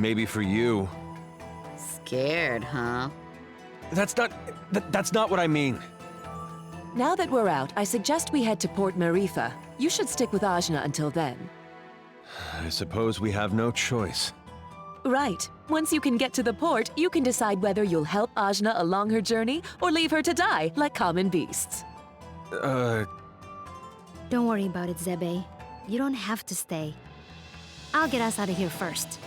maybe for you. Scared, huh? That's not what I mean. Now that we're out, I suggest we head to Port Marifa. You should stick with Ajna until then. I suppose we have no choice. Right. Once you can get to the port, you can decide whether you'll help Ajna along her journey or leave her to die like common beasts. Don't worry about it, Zebe. You don't have to stay. I'll get us out of here first.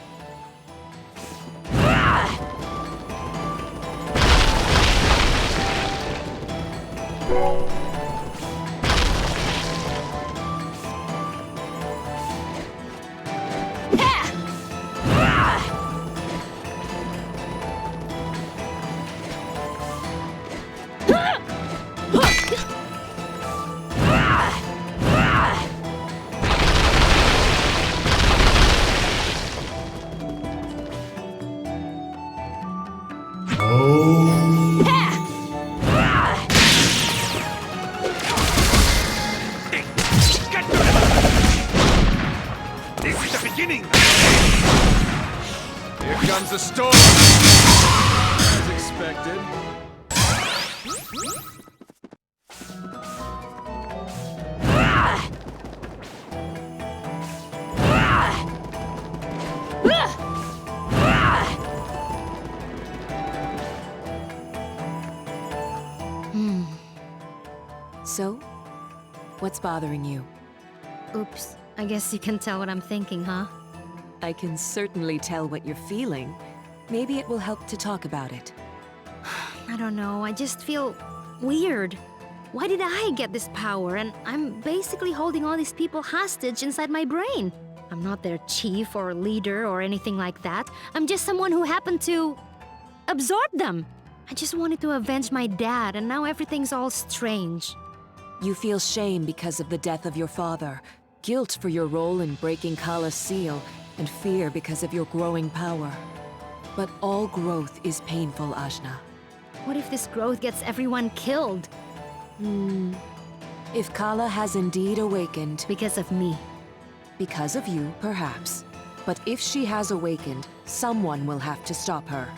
This is the beginning! Here comes the storm! As expected. So, what's bothering you? Oops. I guess you can tell what I'm thinking, huh? I can certainly tell what you're feeling. Maybe it will help to talk about it. I don't know, I just feel weird. Why did I get this power? And I'm basically holding all these people hostage inside my brain. I'm not their chief or leader or anything like that. I'm just someone who happened to absorb them. I just wanted to avenge my dad, and now everything's all strange. You feel shame because of the death of your father, guilt for your role in breaking Kala's seal, and fear because of your growing power. But all growth is painful, Ajna. What if this growth gets everyone killed? If Kala has indeed awakened, Because of me. because of you, perhaps. But if she has awakened, someone will have to stop her.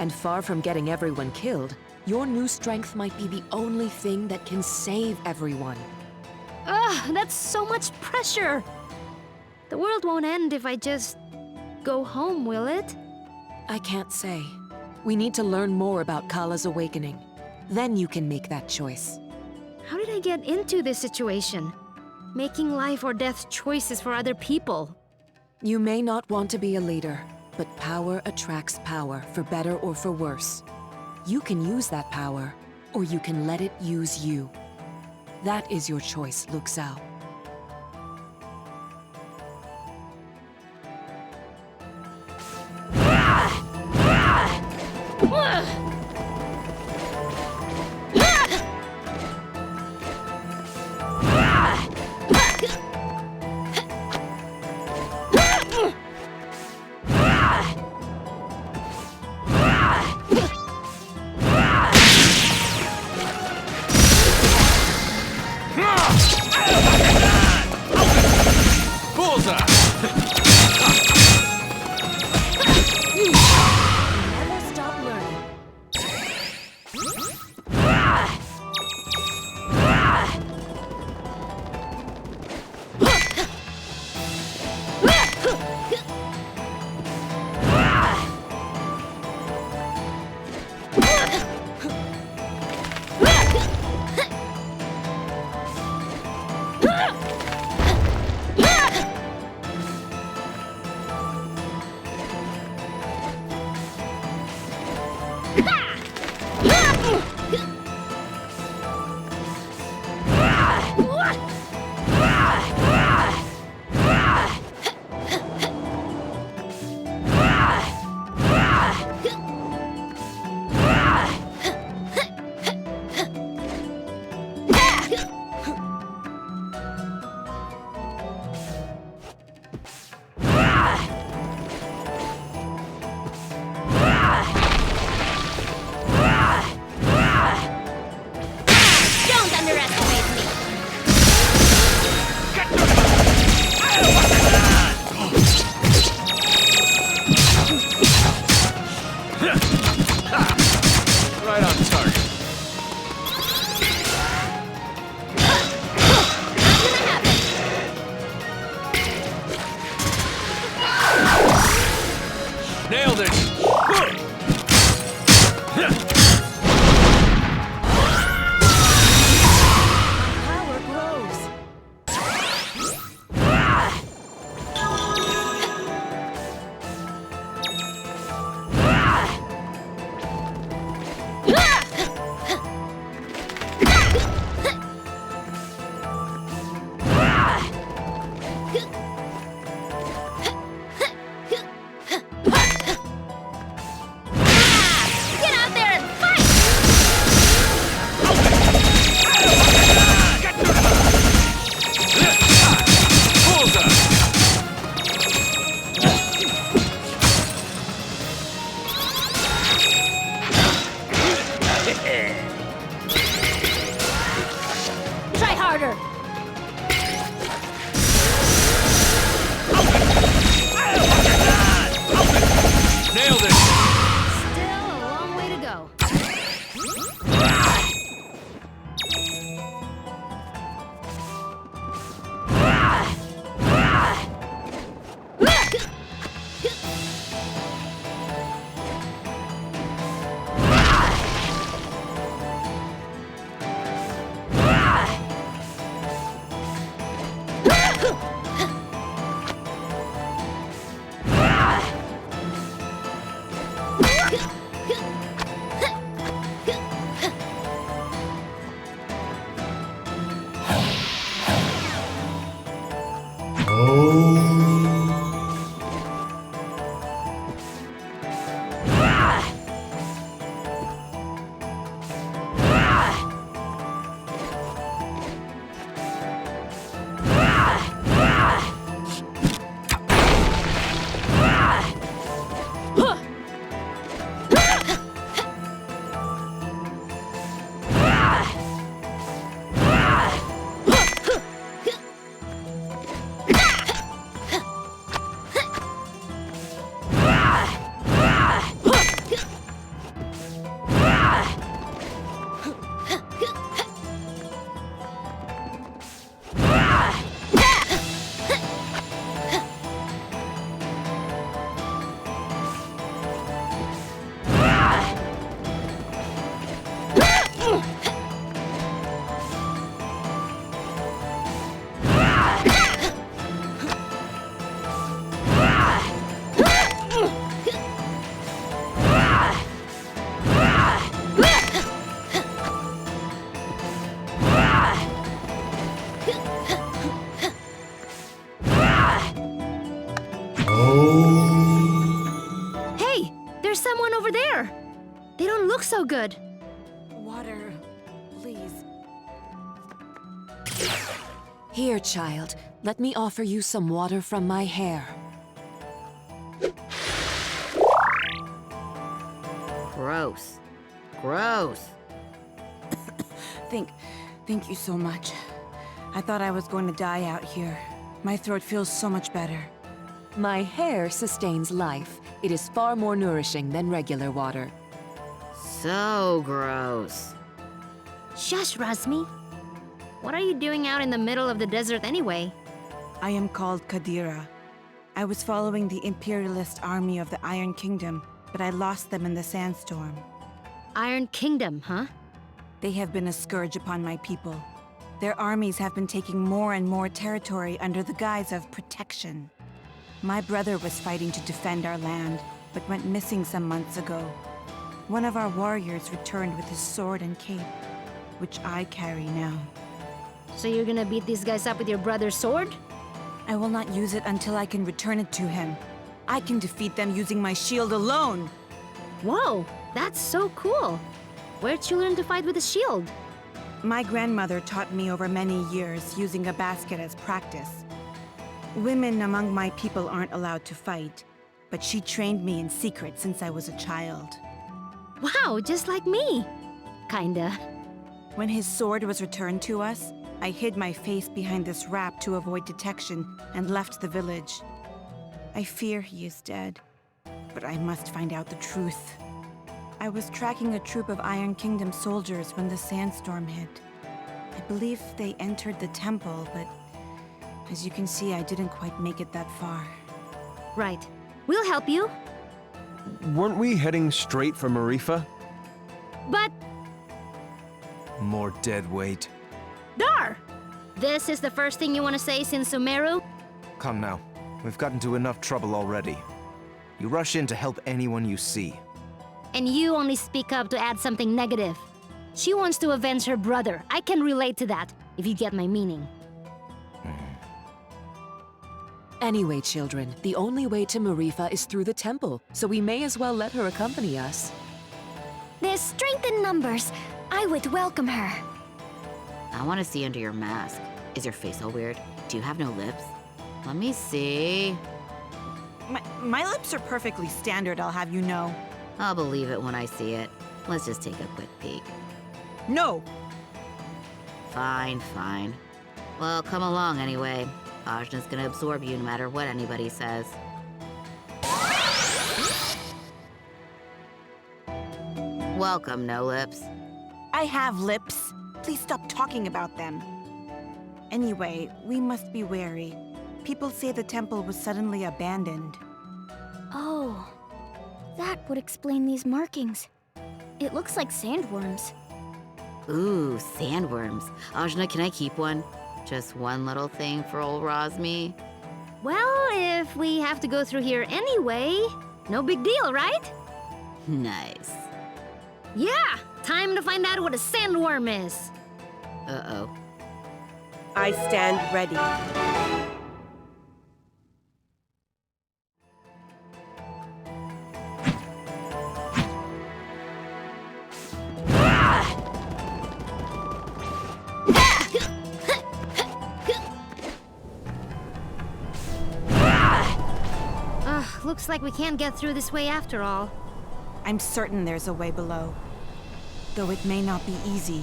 And far from getting everyone killed, your new strength might be the only thing that can save everyone. Ugh, that's so much pressure! The world won't end if I just go home, will it? I can't say. We need to learn more about Kala's awakening. Then you can make that choice. How did I get into this situation? Making life or death choices for other people. You may not want to be a leader, but power attracts power, for better or for worse. You can use that power, or you can let it use you. That is your choice, Luke Zhao. Never stop learning. Right on target. Nailed it! Power grows. Get out there and fight! Bullseye! Try harder! Nailed it! Still a long way to go. Hey, there's someone over there. They don't look so good. Water, please. Here, child. Let me offer you some water from my hair. Gross. Gross. Thank you so much. I thought I was going to die out here. My throat feels so much better. My hair sustains life. It is far more nourishing than regular water. So gross. Shush, Razmi. What are you doing out in the middle of the desert anyway? I am called Kadira. I was following the imperialist army of the Iron Kingdom, but I lost them in the sandstorm. Iron Kingdom, huh? They have been a scourge upon my people. Their armies have been taking more and more territory under the guise of protection. My brother was fighting to defend our land, but went missing some months ago. One of our warriors returned with his sword and cape, which I carry now. So you're gonna beat these guys up with your brother's sword? I will not use it until I can return it to him. I can defeat them using my shield alone! Whoa, that's so cool. Where'd you learn to fight with a shield? My grandmother taught me over many years, using a basket as practice. Women among my people aren't allowed to fight, but she trained me in secret since I was a child. Wow, just like me. Kinda. When his sword was returned to us, I hid my face behind this wrap to avoid detection and left the village. I fear he is dead, but I must find out the truth. I was tracking a troop of Iron Kingdom soldiers when the sandstorm hit. I believe they entered the temple, but as you can see, I didn't quite make it that far. Right. We'll help you. Weren't we heading straight for Marifa? But, More dead weight. Dar! This is the first thing you want to say since Sumeru? Come now. We've gotten into enough trouble already. You rush in to help anyone you see. And you only speak up to add something negative. She wants to avenge her brother. I can relate to that, if you get my meaning. Anyway, children, the only way to Marifa is through the temple, so we may as well let her accompany us. There's strength in numbers. I would welcome her. I want to see under your mask. Is your face all weird? Do you have no lips? Let me see. My lips are perfectly standard, I'll have you know. I'll believe it when I see it. Let's just take a quick peek. No! Fine, fine. Well, come along anyway. Ajna's gonna absorb you no matter what anybody says. Welcome, No Lips. I have lips. Please stop talking about them. Anyway, we must be wary. People say the temple was suddenly abandoned. Oh, that would explain these markings. It looks like sandworms. Ooh, sandworms. Ajna, can I keep one? Just one little thing for old Rosmi? Well, if we have to go through here anyway, no big deal, right? Nice. Yeah! Time to find out what a sandworm is. Uh-oh. I stand ready. Ugh, looks like we can't get through this way after all. I'm certain there's a way below, though it may not be easy.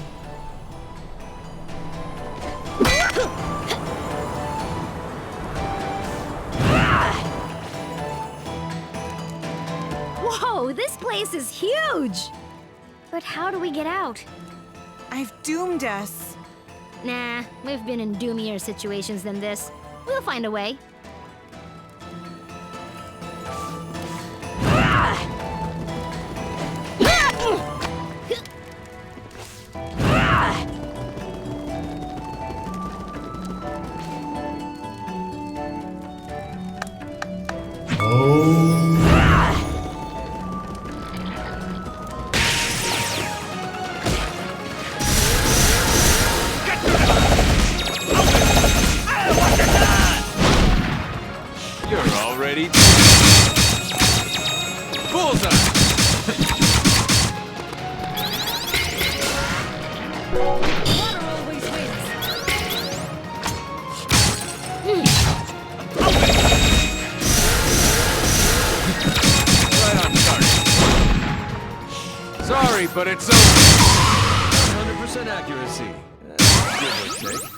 Whoa, this place is huge! But how do we get out? I've doomed us. Nah, we've been in doomier situations than this. We'll find a way. You're already bullseye! Right on target. Sorry, but it's over. 100% accuracy. Give or take.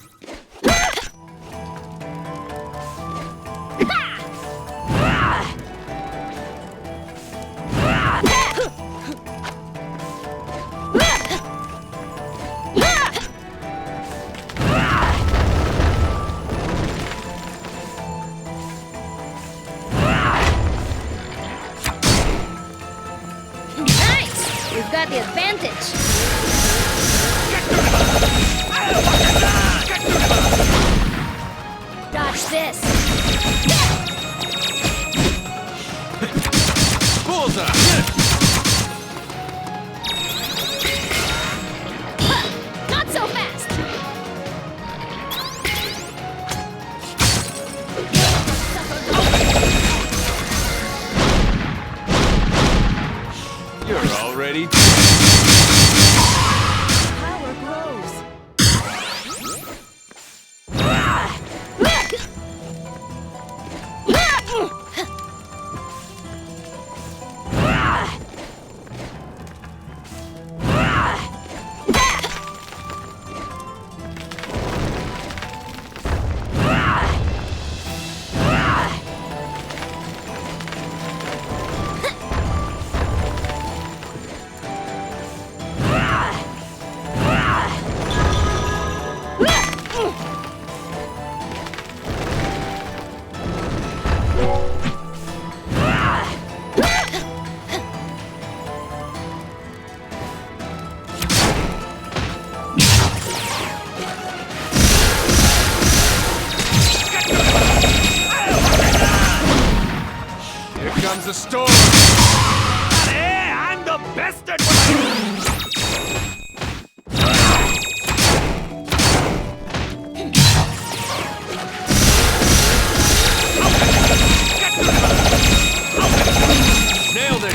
Nice! We've got the advantage. Dodge this. Bullseye! Not so fast! You're already Power grows. comes the storm! Hey, I'm the best at what I do! Nailed it!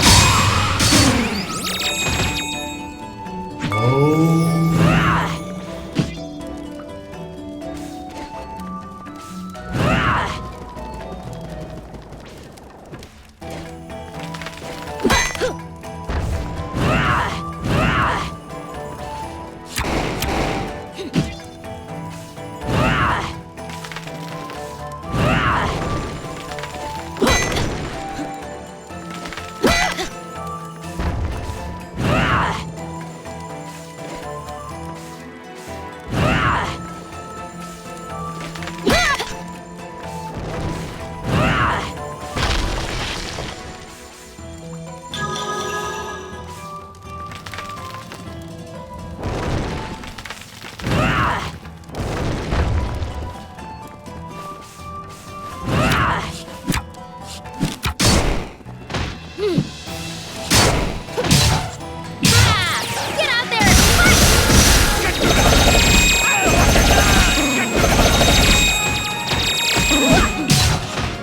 Get out there and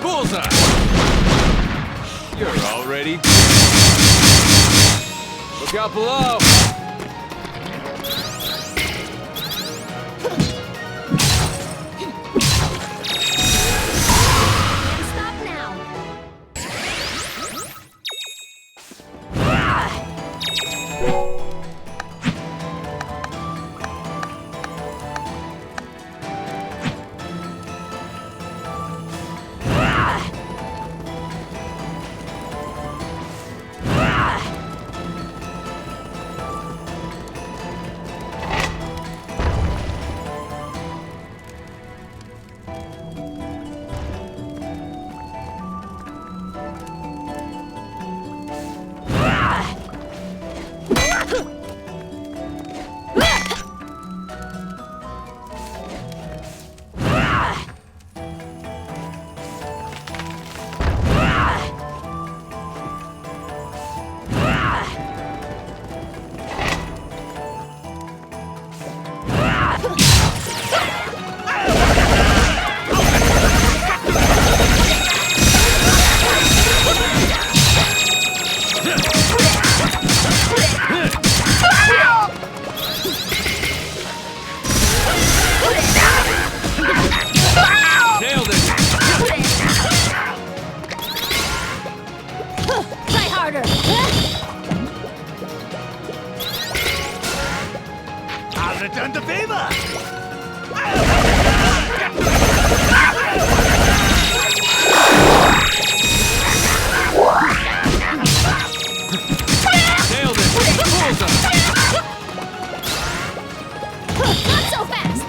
Bullseye! You're already... Look out below! stop now. Nailed it! Try harder. I'll return the favor! Nailed it! Bullseye! Not so fast.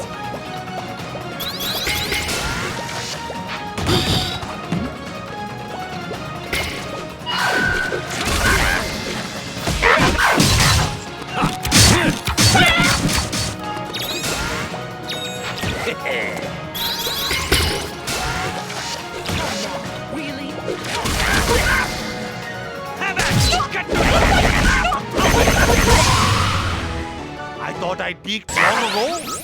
I thought I peaked long ago.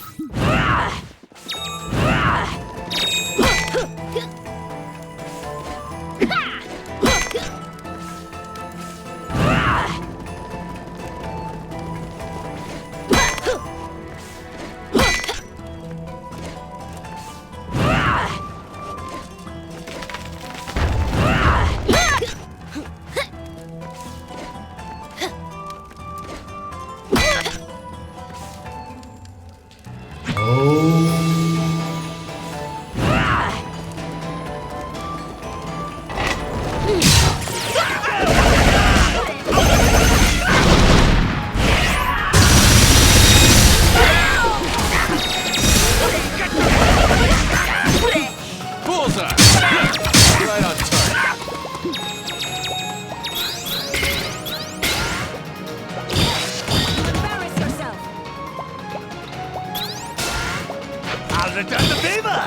I'll return the favor!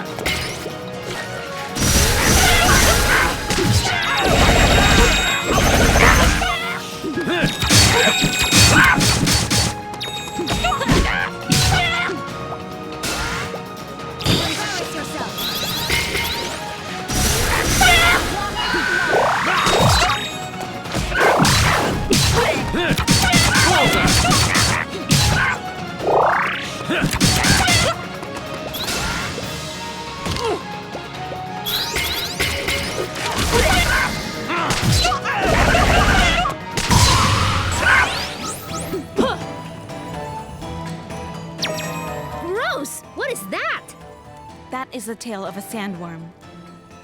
is the tail of a sandworm.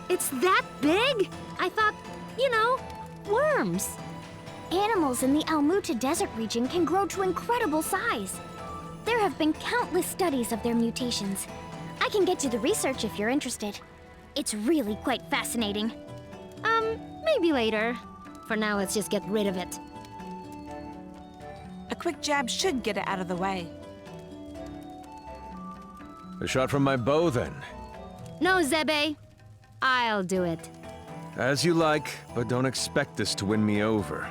It's that big? I thought, worms. Animals in the Almuta Desert region can grow to incredible size. There have been countless studies of their mutations. I can get you the research if you're interested. It's really quite fascinating. Maybe later. For now, let's just get rid of it. A quick jab should get it out of the way. A shot from my bow, then. No, Zebe. I'll do it. As you like, but don't expect this to win me over.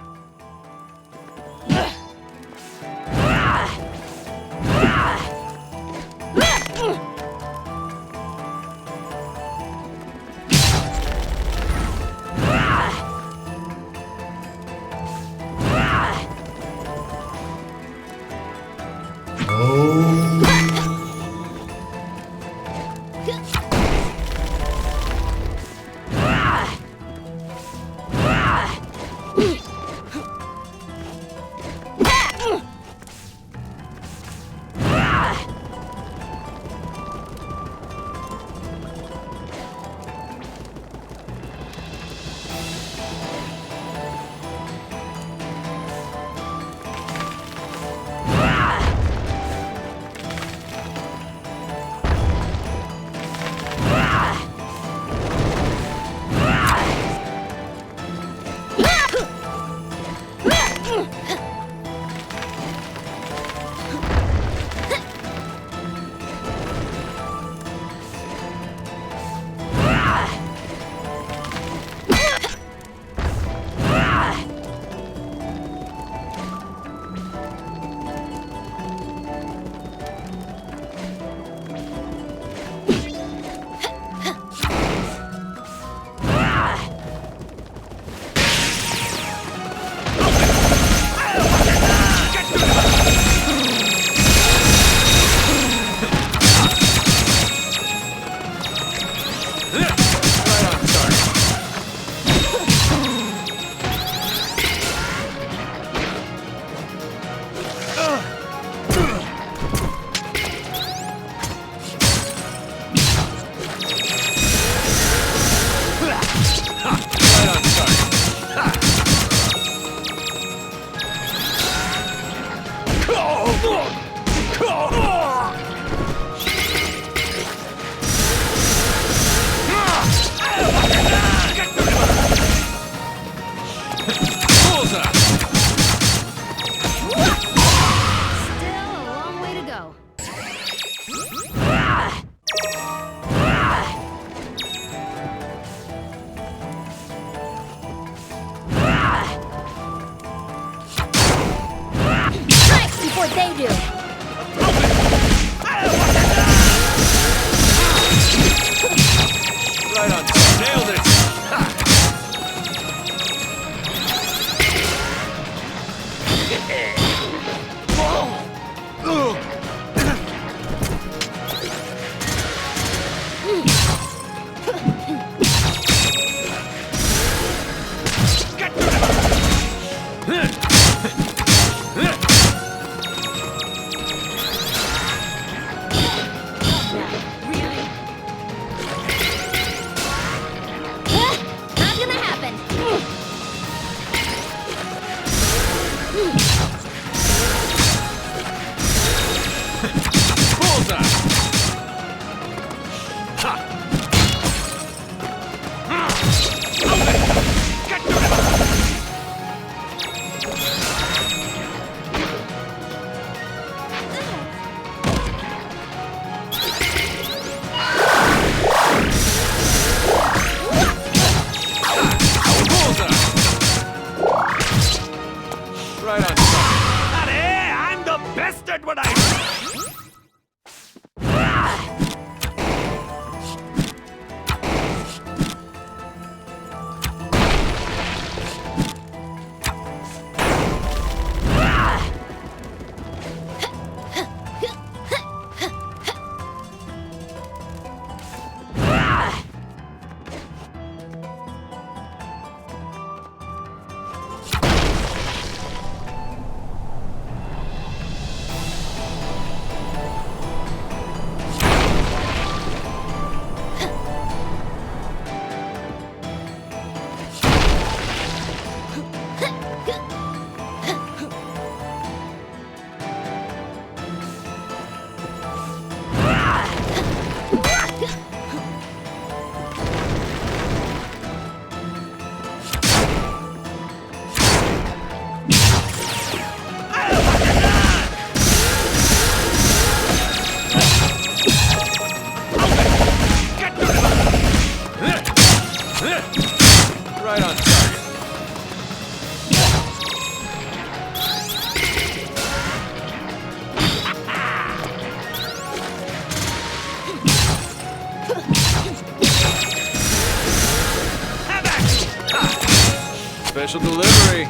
Special delivery.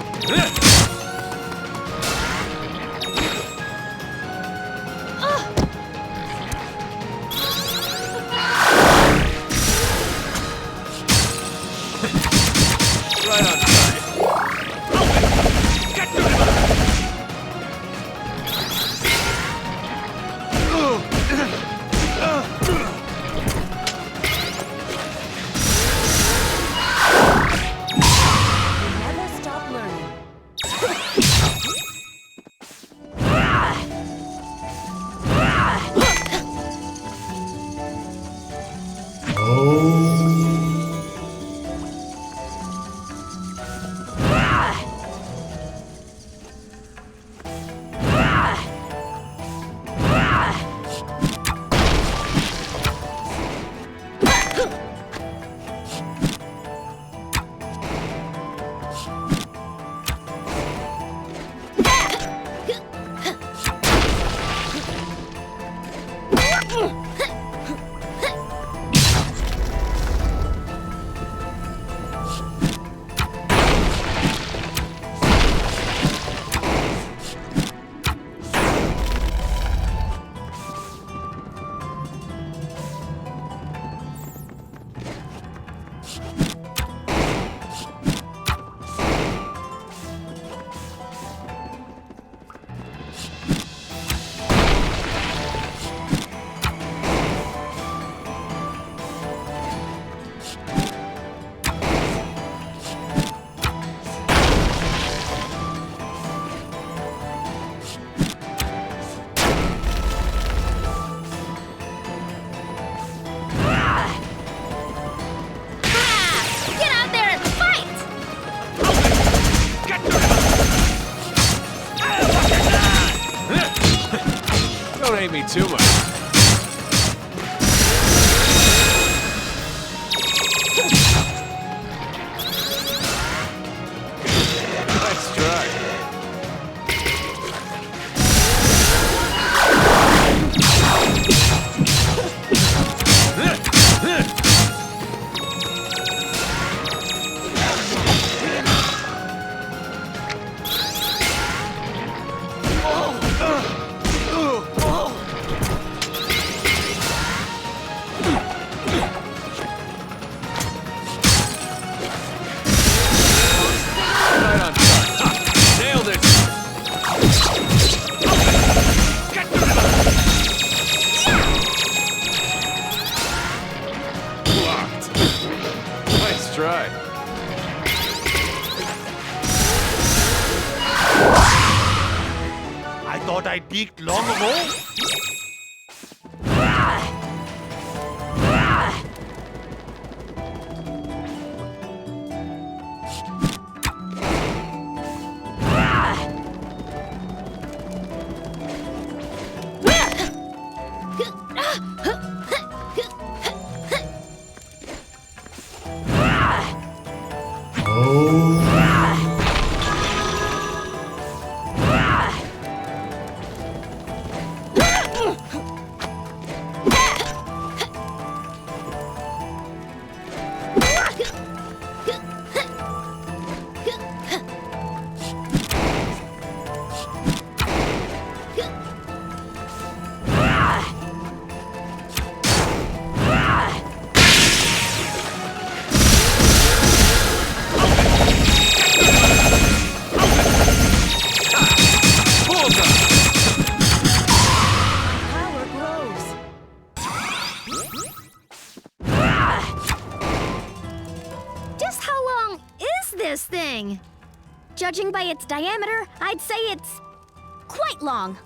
Right on time. Get to him! Never stop learning. Get out there and fight! Get to him! Don't hate me too much. Nice try. Right on time. Ha! Nailed it. Get to him! Blocked. Nice try. I thought I peaked long ago. Power grows. Just how long is this thing? Judging by its diameter, I'd say it's quite long.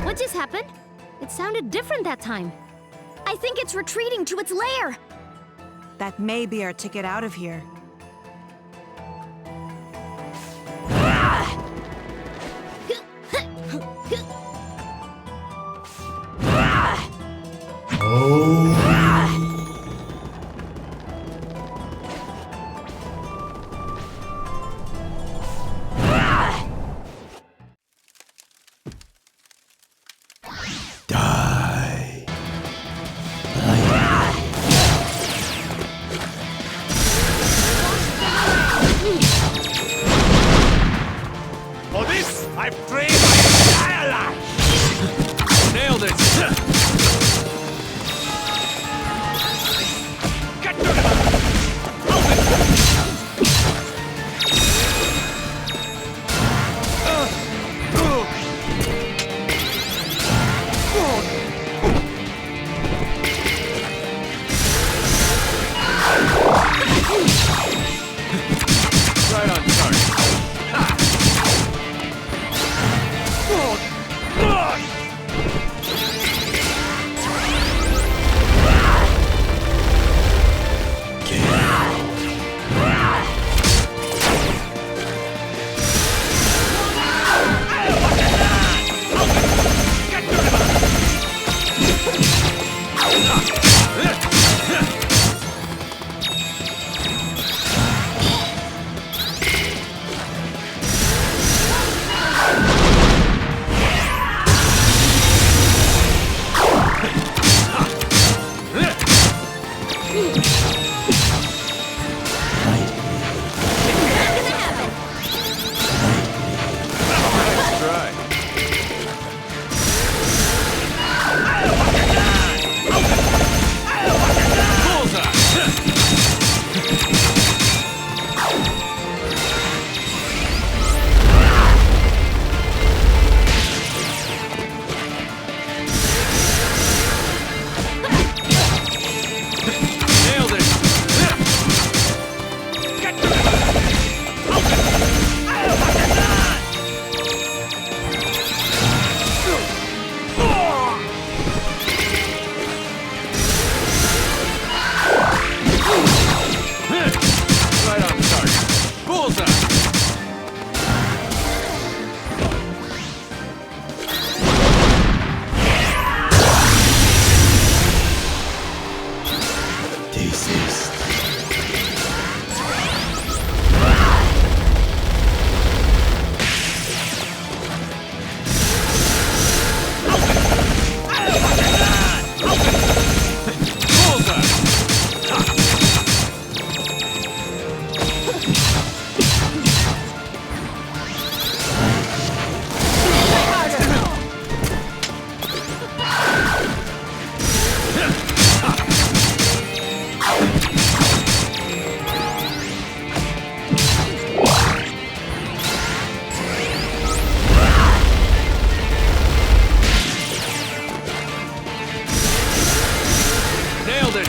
What just happened? It sounded different that time. I think it's retreating to its lair. That may be our ticket out of here. For this, I've trained my entire life! Nailed it! Get to them! Right on target. Nice try. Nailed it! Right on target. Bullseye! Nailed it!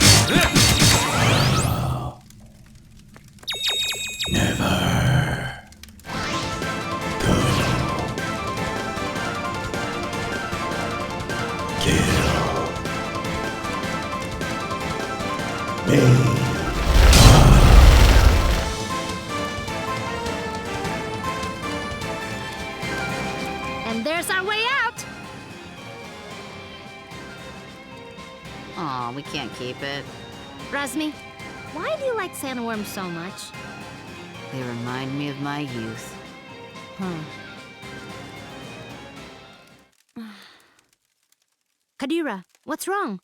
And there's our way out! Aw, we can't keep it. Razmi, why do you like sandworms so much? They remind me of my youth. Kadira, what's wrong?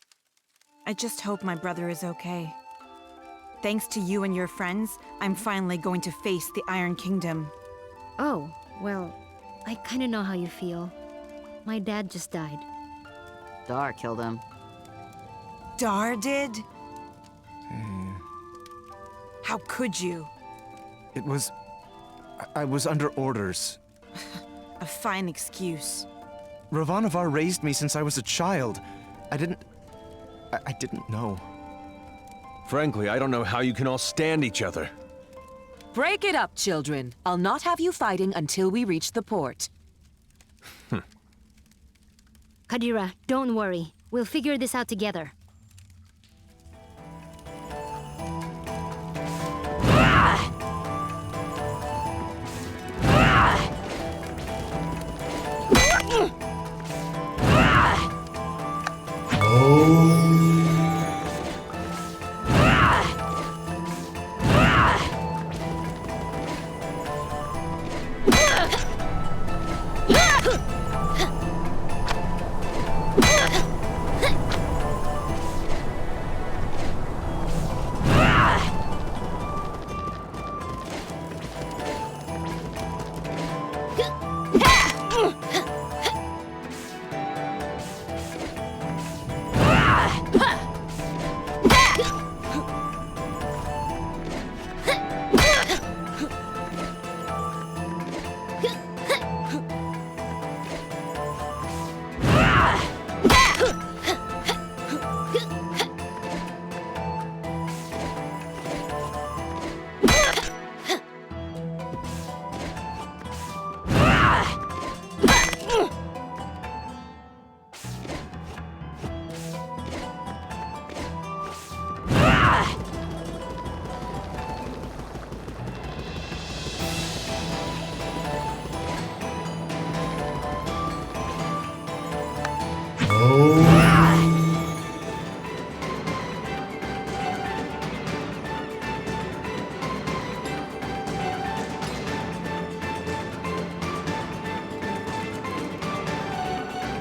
I just hope my brother is okay. Thanks to you and your friends, I'm finally going to face the Iron Kingdom. Oh, well, I kinda know how you feel. My dad just died. Dar killed him. Dar did? How could you? It was... I was under orders. A fine excuse. Ravanavar raised me since I was a child. I didn't know. Frankly, I don't know how you can all stand each other. Break it up, children. I'll not have you fighting until we reach the port. Kadira, don't worry. We'll figure this out together.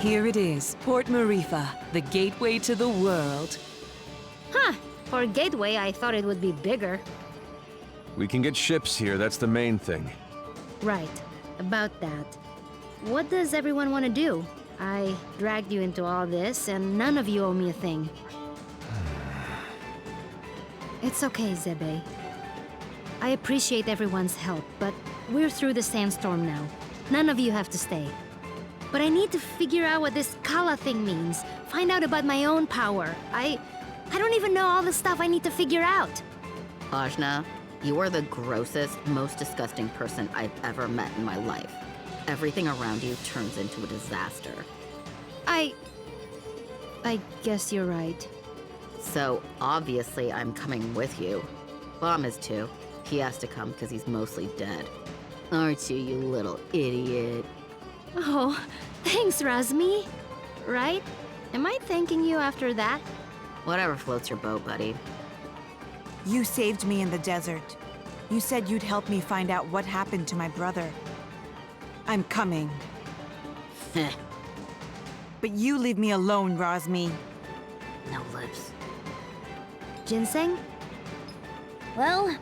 Here it is, Port Marifa, the gateway to the world. Huh. For a gateway, I thought it would be bigger. We can get ships here, that's the main thing. Right. About that. What does everyone want to do? I dragged you into all this, and none of you owe me a thing. It's okay, Zebe. I appreciate everyone's help, but we're through the sandstorm now. None of you have to stay. But I need to figure out what this Kala thing means. Find out about my own power. I don't even know all the stuff I need to figure out. Ajna, you are the grossest, most disgusting person I've ever met in my life. Everything around you turns into a disaster. I guess you're right. So, obviously, I'm coming with you. Bom is too. He has to come because he's mostly dead. Aren't you, you little idiot? Oh, thanks, Razmi. Right? Am I thanking you after that? Whatever floats your boat, buddy. You saved me in the desert. You said you'd help me find out what happened to my brother. I'm coming. Heh. But you leave me alone, Razmi. No lips. Ginseng? Well,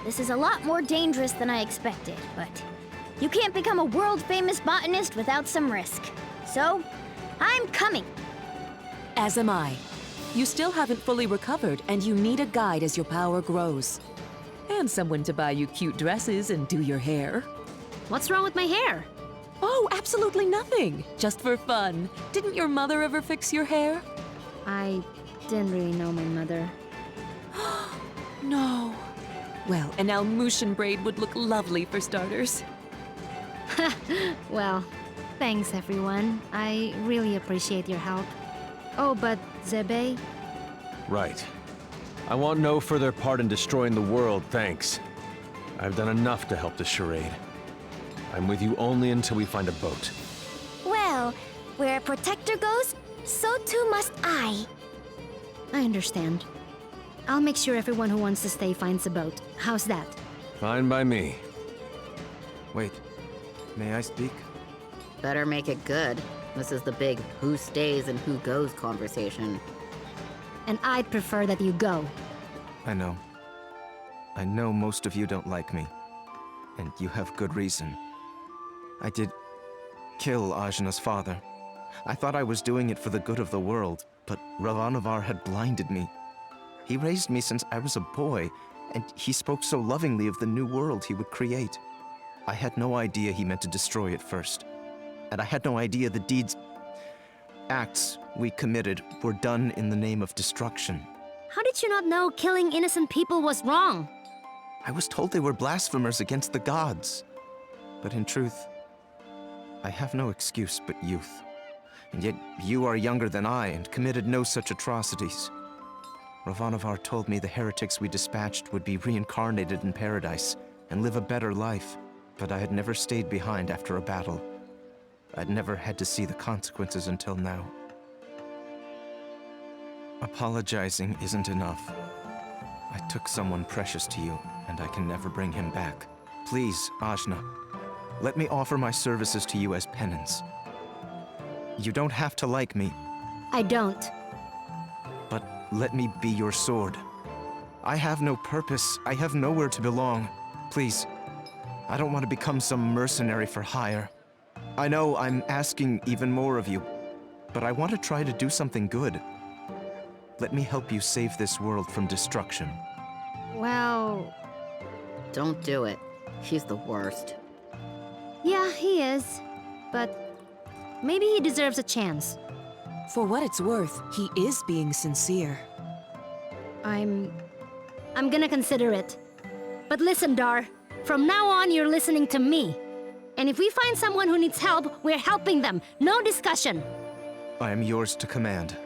this is a lot more dangerous than I expected, but you can't become a world-famous botanist without some risk. So, I'm coming. As am I. You still haven't fully recovered, and you need a guide as your power grows. And someone to buy you cute dresses and do your hair. What's wrong with my hair? Oh, absolutely nothing. Just for fun. Didn't your mother ever fix your hair? I didn't really know my mother. No. Well, an Almutian braid would look lovely for starters. Well, thanks everyone. I really appreciate your help. Oh, but Zebe? Right. I want no further part in destroying the world, thanks. I've done enough to help the charade. I'm with you only until we find a boat. Well, where a protector goes, so too must I. I understand. I'll make sure everyone who wants to stay finds a boat. How's that? Fine by me. Wait, may I speak? Better make it good. This is the big who stays and who goes conversation. And I'd prefer that you go. I know. I know most of you don't like me. And you have good reason. I did kill Ajna's father. I thought I was doing it for the good of the world, but Ravanavar had blinded me. He raised me since I was a boy, and he spoke so lovingly of the new world he would create. I had no idea he meant to destroy it first. And I had no idea the deeds acts we committed were done in the name of destruction. How did you not know killing innocent people was wrong? I was told they were blasphemers against the gods. But in truth, I have no excuse but youth. And yet you are younger than I and committed no such atrocities. Ravanavar told me the heretics we dispatched would be reincarnated in paradise and live a better life. But I had never stayed behind after a battle. I'd never had to see the consequences until now. Apologizing isn't enough. I took someone precious to you, and I can never bring him back. Please, Ajna, let me offer my services to you as penance. You don't have to like me, I don't. but let me be your sword. I have no purpose. I have nowhere to belong. Please, I don't want to become some mercenary for hire. I know I'm asking even more of you, but I want to try to do something good. Let me help you save this world from destruction. Well, Don't do it. He's the worst. yeah, he is. But maybe he deserves a chance. For what it's worth, he is being sincere. I'm gonna consider it. But listen, Dar. From now on, you're listening to me. And if we find someone who needs help, we're helping them. No discussion. I am yours to command.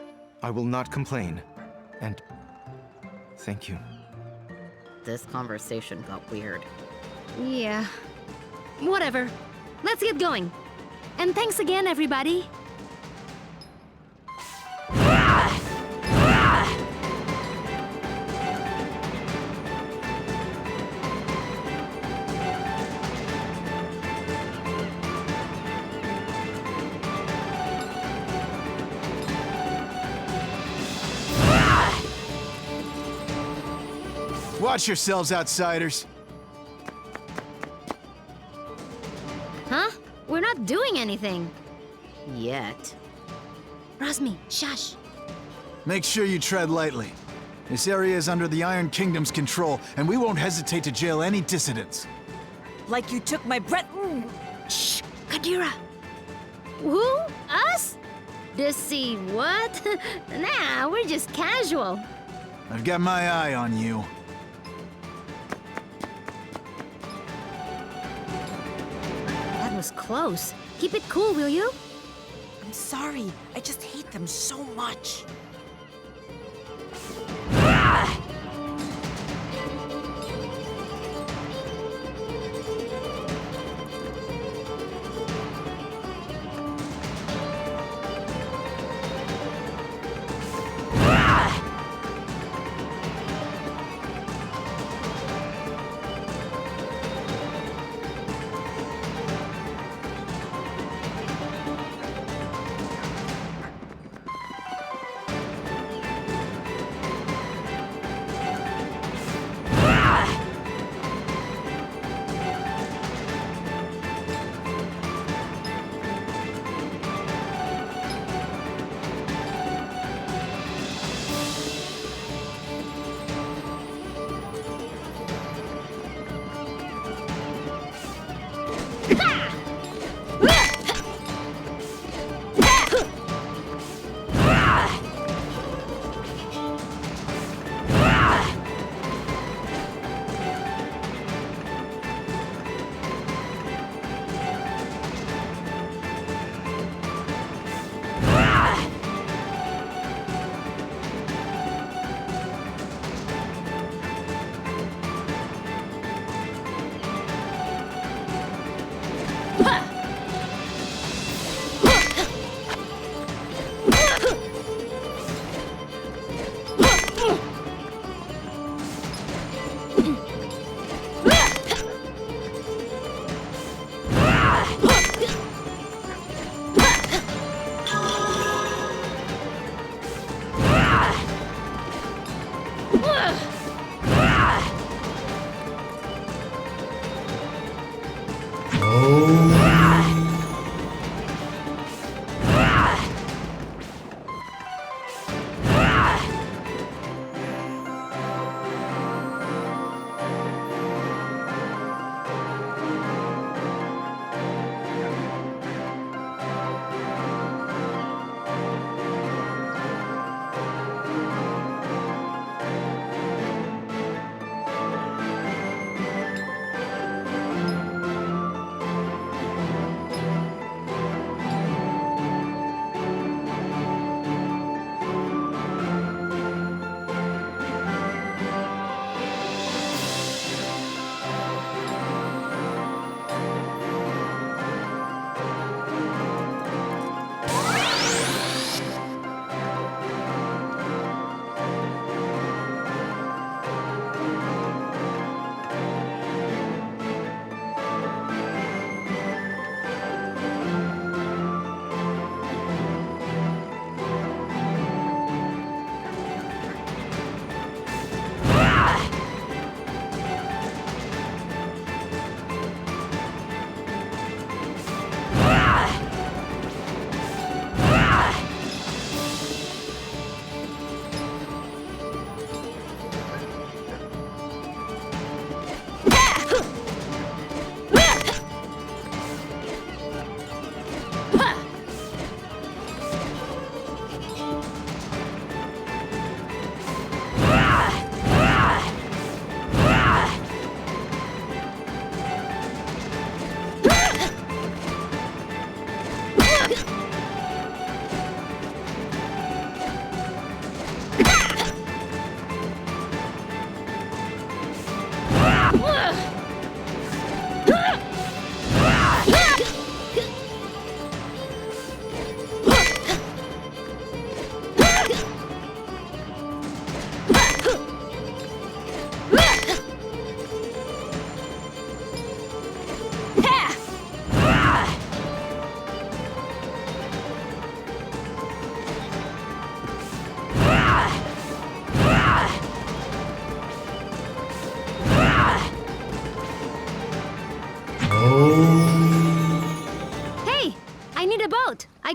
I will not complain. And thank you. This conversation got weird. Yeah. Whatever. Let's get going. And thanks again, everybody. Watch yourselves, outsiders. Huh? We're not doing anything. Yet. Rasmi, shush. Make sure you tread lightly. This area is under the Iron Kingdom's control, and we won't hesitate to jail any dissidents. Like you took my breath. Shh, Kadira. Who? Us? Deceive what? Nah, we're just casual. I've got my eye on you. That was close. Keep it cool, will you? I'm sorry. I just hate them so much.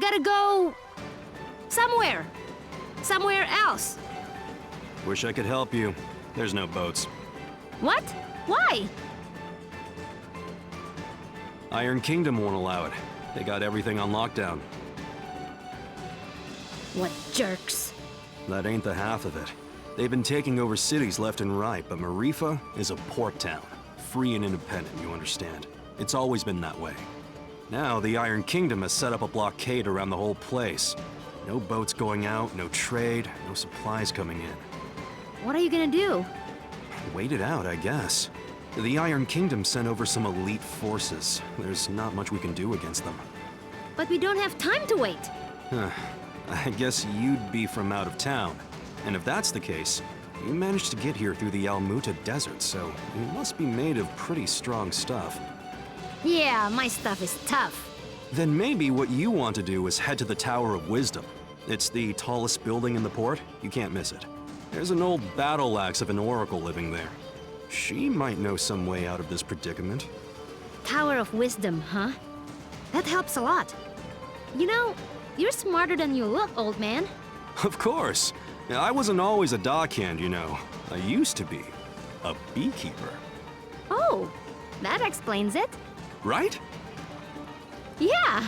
gotta go... somewhere. Somewhere else. Wish I could help you. There's no boats. What? Why? Iron Kingdom won't allow it. They got everything on lockdown. What jerks. That ain't the half of it. They've been taking over cities left and right, but Marifa is a port town. Free and independent, you understand. It's always been that way. Now, the Iron Kingdom has set up a blockade around the whole place. No boats going out, no trade, no supplies coming in. What are you gonna do? Wait it out, I guess. The Iron Kingdom sent over some elite forces. There's not much we can do against them. But we don't have time to wait. I guess you'd be from out of town. And if that's the case, you managed to get here through the Almuta Desert, so you must be made of pretty strong stuff. Yeah, my stuff is tough. Then maybe what you want to do is head to the Tower of Wisdom. It's the tallest building in the port. You can't miss it. There's an old battle axe of an oracle living there. She might know some way out of this predicament. Tower of Wisdom, huh? That helps a lot. You know, you're smarter than you look, old man. Of course. I wasn't always a dockhand, you know. I used to be a beekeeper. Oh, that explains it. Right? Yeah.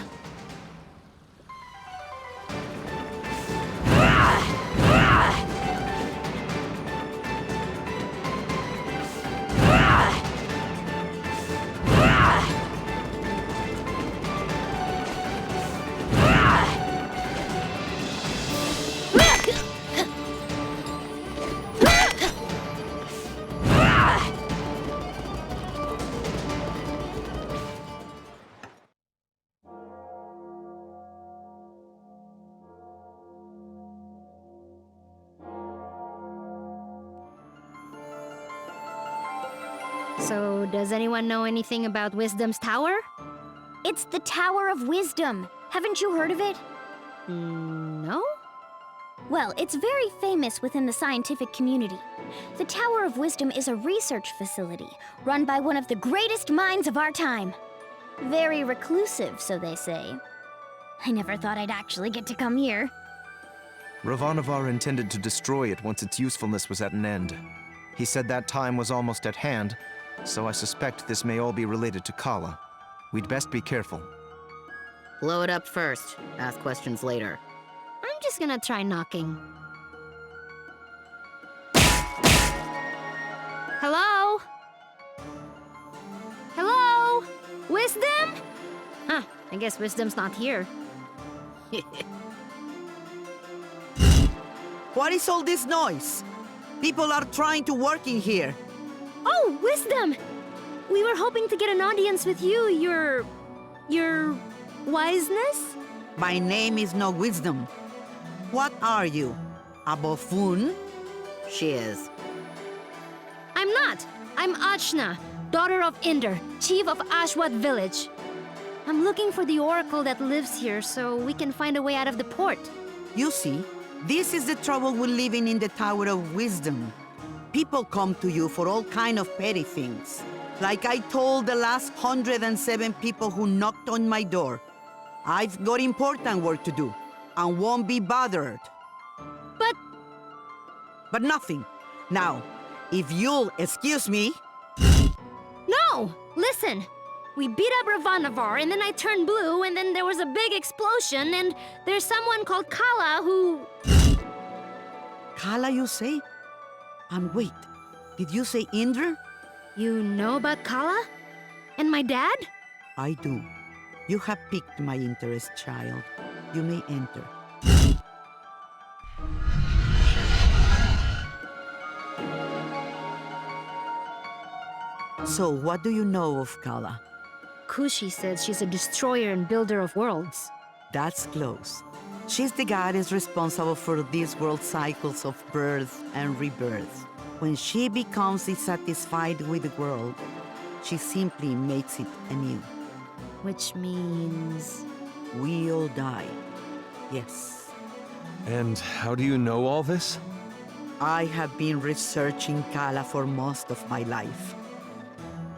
So, does anyone know anything about Wisdom's Tower? It's the Tower of Wisdom. Haven't you heard of it? No? Well, it's very famous within the scientific community. The Tower of Wisdom is a research facility run by one of the greatest minds of our time. Very reclusive, so they say. I never thought I'd actually get to come here. Ravanavar intended to destroy it once its usefulness was at an end. He said that time was almost at hand, so I suspect this may all be related to Kala. We'd best be careful. Blow it up first. Ask questions later. I'm just gonna try knocking. Hello? Hello? Wisdom? Huh, I guess Wisdom's not here. What is all this noise? People are trying to work in here. Oh, Wisdom! We were hoping to get an audience with you, your wiseness? My name is no Wisdom. What are you? A buffoon? She is. I'm not. I'm Achna, daughter of Inder, chief of Ashwat village. I'm looking for the oracle that lives here so we can find a way out of the port. You see, this is the trouble with living in the Tower of Wisdom. People come to you for all kind of petty things. Like I told the last 107 people who knocked on my door. I've got important work to do, and won't be bothered. But nothing. Now, if you'll excuse me... No! Listen! We beat up Ravanavar, and then I turned blue, and then there was a big explosion, and there's someone called Kala who... Kala, you say? And wait, did you say Indra? You know about Kala? And my dad? I do. You have piqued my interest, child. You may enter. So, what do you know of Kala? Kushi says she's a destroyer and builder of worlds. That's close. She's the goddess responsible for these world cycles of birth and rebirth. When she becomes dissatisfied with the world, she simply makes it anew. Which means... we all die. Yes. And how do you know all this? I have been researching Kala for most of my life.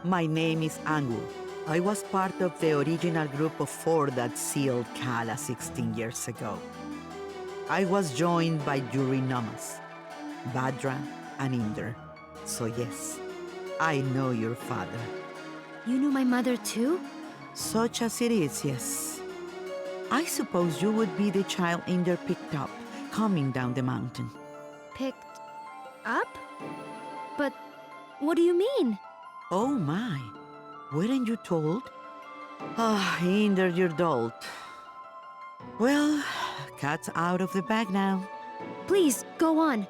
My name is Angu. I was part of the original group of 4 that sealed Kala 16 years ago. I was joined by Eurinomus, Badra, and Inder. So yes, I know your father. You knew my mother too? Such as it is, yes. I suppose you would be the child Inder picked up, coming down the mountain. Picked up? But what do you mean? Oh my, weren't you told? Ah, Inder, you're dulled. Well, cat's out of the bag now. Please, go on.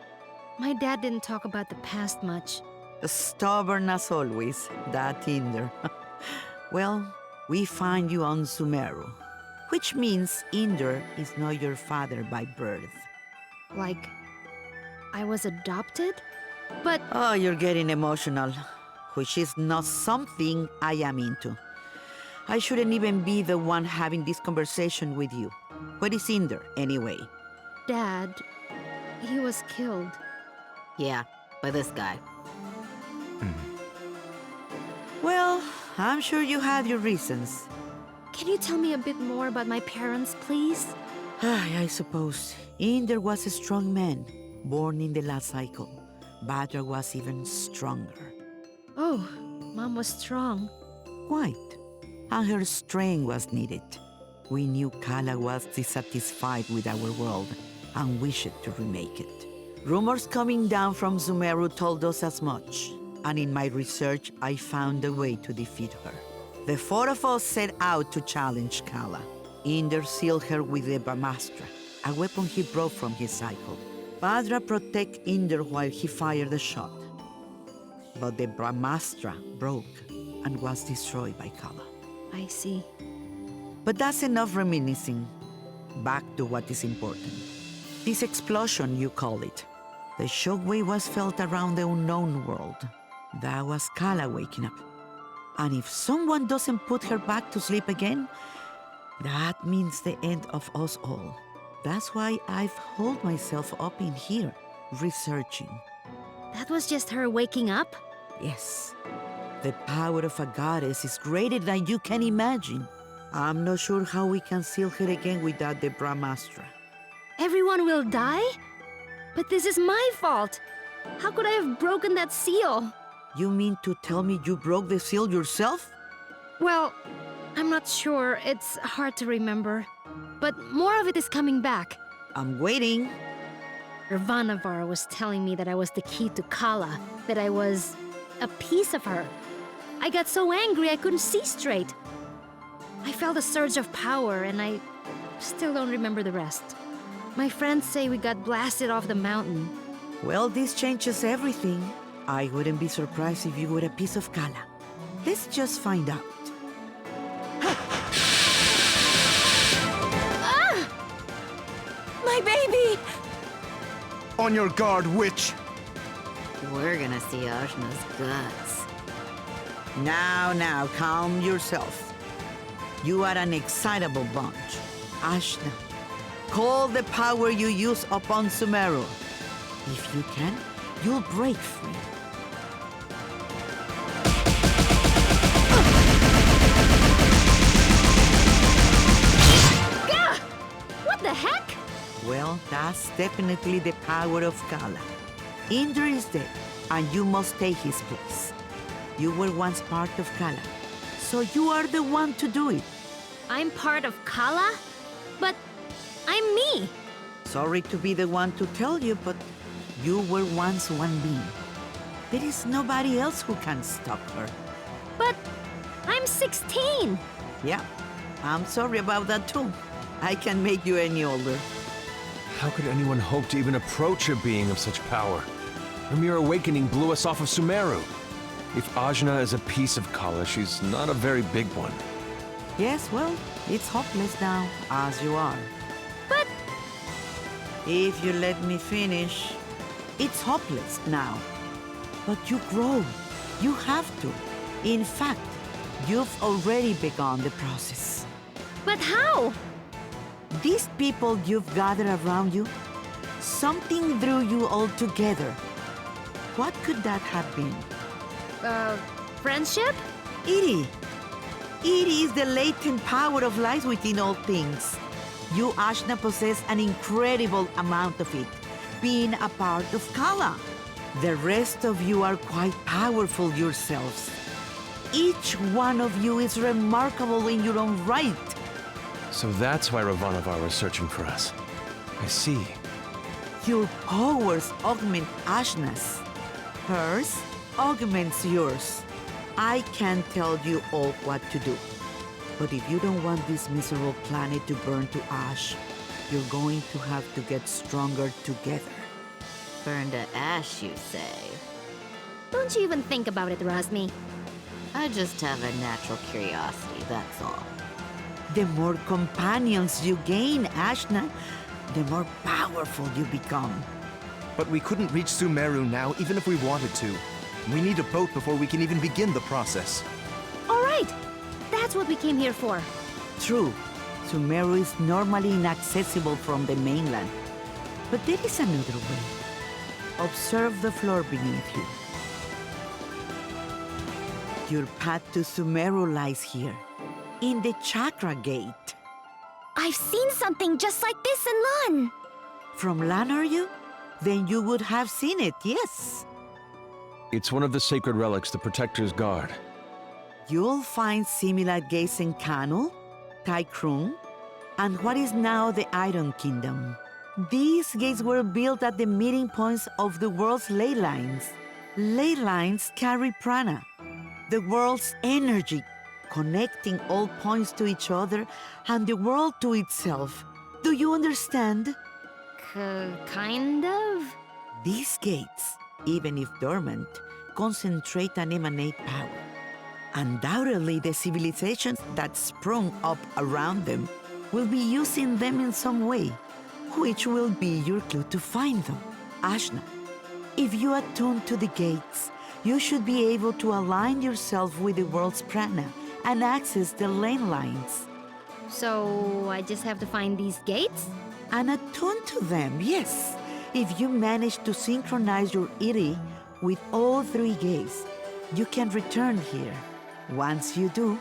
My dad didn't talk about the past much. Stubborn as always, that Inder. Well, we find you on Sumeru, which means Inder is not your father by birth. Like, I was adopted? But Oh, you're getting emotional, which is not something I am into. I shouldn't even be the one having this conversation with you. Where is Inder, anyway? Dad, he was killed. Yeah, by this guy. Well, I'm sure you had your reasons. Can you tell me a bit more about my parents, please? I suppose. Inder was a strong man, born in the last cycle. Badra was even stronger. Oh, Mom was strong. Quite. And her strength was needed. We knew Kala was dissatisfied with our world and wished to remake it. Rumors coming down from Sumeru told us as much, and in my research I found a way to defeat her. The 4 of us set out to challenge Kala. Inder sealed her with the Brahmastra, a weapon he brought from his cycle. Badra protected Inder while he fired the shot. But the Brahmastra broke and was destroyed by Kala. I see. But that's enough reminiscing. Back to what is important. This explosion, you call it. The shockwave was felt around the unknown world. That was Kala waking up. And if someone doesn't put her back to sleep again, that means the end of us all. That's why I've holed myself up in here, researching. That was just her waking up? Yes. The power of a goddess is greater than you can imagine. I'm not sure how we can seal her again without the Brahmastra. Everyone will die? But this is my fault. How could I have broken that seal? You mean to tell me you broke the seal yourself? Well, I'm not sure. It's hard to remember. But more of it is coming back. I'm waiting. Ravanavar was telling me that I was the key to Kala, that I was a piece of her. I got so angry I couldn't see straight. I felt a surge of power, and I still don't remember the rest. My friends say we got blasted off the mountain. Well, this changes everything. I wouldn't be surprised if you were a piece of Kala. Let's just find out. Ah! My baby! On your guard, witch! We're gonna see Ajna's guts. Now, calm yourself. You are an excitable bunch. Ashna, call the power you use upon Sumeru. If you can, you'll break free. Gah! What the heck? Well, that's definitely the power of Kala. Inder is dead, and you must take his place. You were once part of Kala, so you are the one to do it. I'm part of Kala? But I'm me. Sorry to be the one to tell you, but you were once one being. There is nobody else who can stop her. But I'm 16. Yeah, I'm sorry about that too. I can make you any older. How could anyone hope to even approach a being of such power? Her mere awakening blew us off of Sumeru. If Ajna is a piece of Kala, she's not a very big one. Yes, well, it's hopeless now, as you are. But if you let me finish, it's hopeless now. But you grow. You have to. In fact, you've already begun the process. But how? These people you've gathered around you, something drew you all together. What could that have been? Friendship? Edie, It is the latent power of life within all things. You, Ashna, possess an incredible amount of it, being a part of Kala. The rest of you are quite powerful yourselves. Each one of you is remarkable in your own right. So that's why Ravanavar was searching for us. I see. Your powers augment Ashna's. Hers augments yours. I can't tell you all what to do. But if you don't want this miserable planet to burn to ash, you're going to have to get stronger together. Burn to ash, you say? Don't you even think about it, Razmi. I just have a natural curiosity, that's all. The more companions you gain, Ashna, the more powerful you become. But we couldn't reach Sumeru now, even if we wanted to. We need a boat before we can even begin the process. All right, that's what we came here for. True, Sumeru is normally inaccessible from the mainland. But there is another way. Observe the floor beneath you. Your path to Sumeru lies here, in the Chakra Gate. I've seen something just like this in Lan. From Lan, are you? Then you would have seen it, yes. It's one of the sacred relics the Protectors guard. You'll find similar gates in Kanu, Taikrung, and what is now the Iron Kingdom. These gates were built at the meeting points of the world's ley lines. Ley lines carry prana, the world's energy, connecting all points to each other and the world to itself. Do you understand? Kind of? These gates, even if dormant, concentrate and emanate power. Undoubtedly, the civilizations that sprung up around them will be using them in some way, which will be your clue to find them. Ashna, if you attune to the gates, you should be able to align yourself with the world's prana and access the lane lines. So I just have to find these gates? And attune to them, yes. If you manage to synchronize your iri with all three gates, you can return here. Once you do,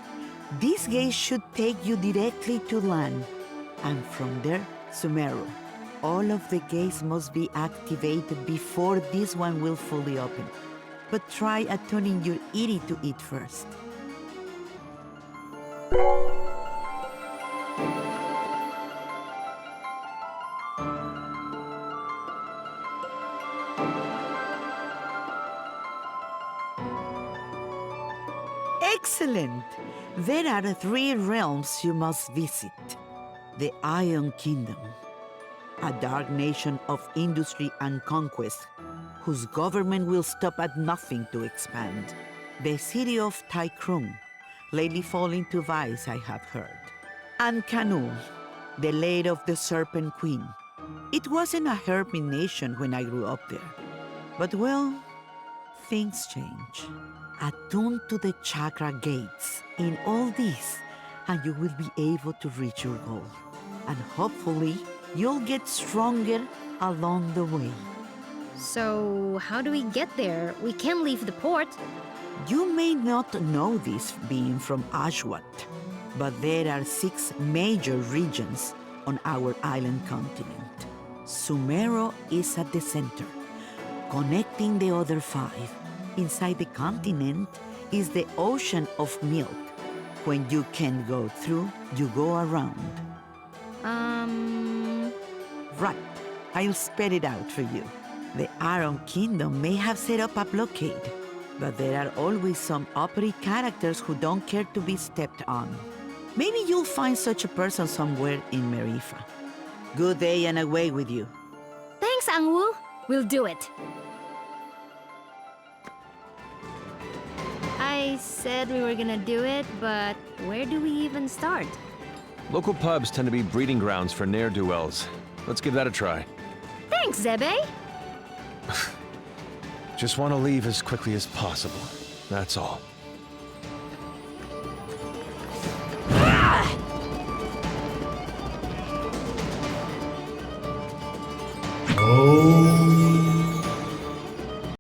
these gates should take you directly to Lan, and from there, Sumeru. All of the gates must be activated before this one will fully open. But try attuning your iri to it first. Excellent! There are 3 realms you must visit. The Iron Kingdom, a dark nation of industry and conquest, whose government will stop at nothing to expand. The city of Taikrung, lately falling to vice, I have heard. And Kanu, the lair of the Serpent Queen. It wasn't a hermit nation when I grew up there. But well, things change. Attune to the chakra gates in all this, and you will be able to reach your goal. And hopefully, you'll get stronger along the way. So, how do we get there? We can't leave the port. You may not know this being from Ashwat, but there are 6 major regions on our island continent. Sumeru is at the center, connecting the other 5. Inside the continent is the ocean of milk. When you can't go through, you go around. Right. I'll spell it out for you. The Iron Kingdom may have set up a blockade, but there are always some uppity characters who don't care to be stepped on. Maybe you'll find such a person somewhere in Marifa. Good day and away with you. Thanks, Angwu. We'll do it. I said we were gonna do it, but where do we even start? Local pubs tend to be breeding grounds for ne'er-do-wells. Let's give that a try. Thanks, Zebe. Just want to leave as quickly as possible. That's all. Oh.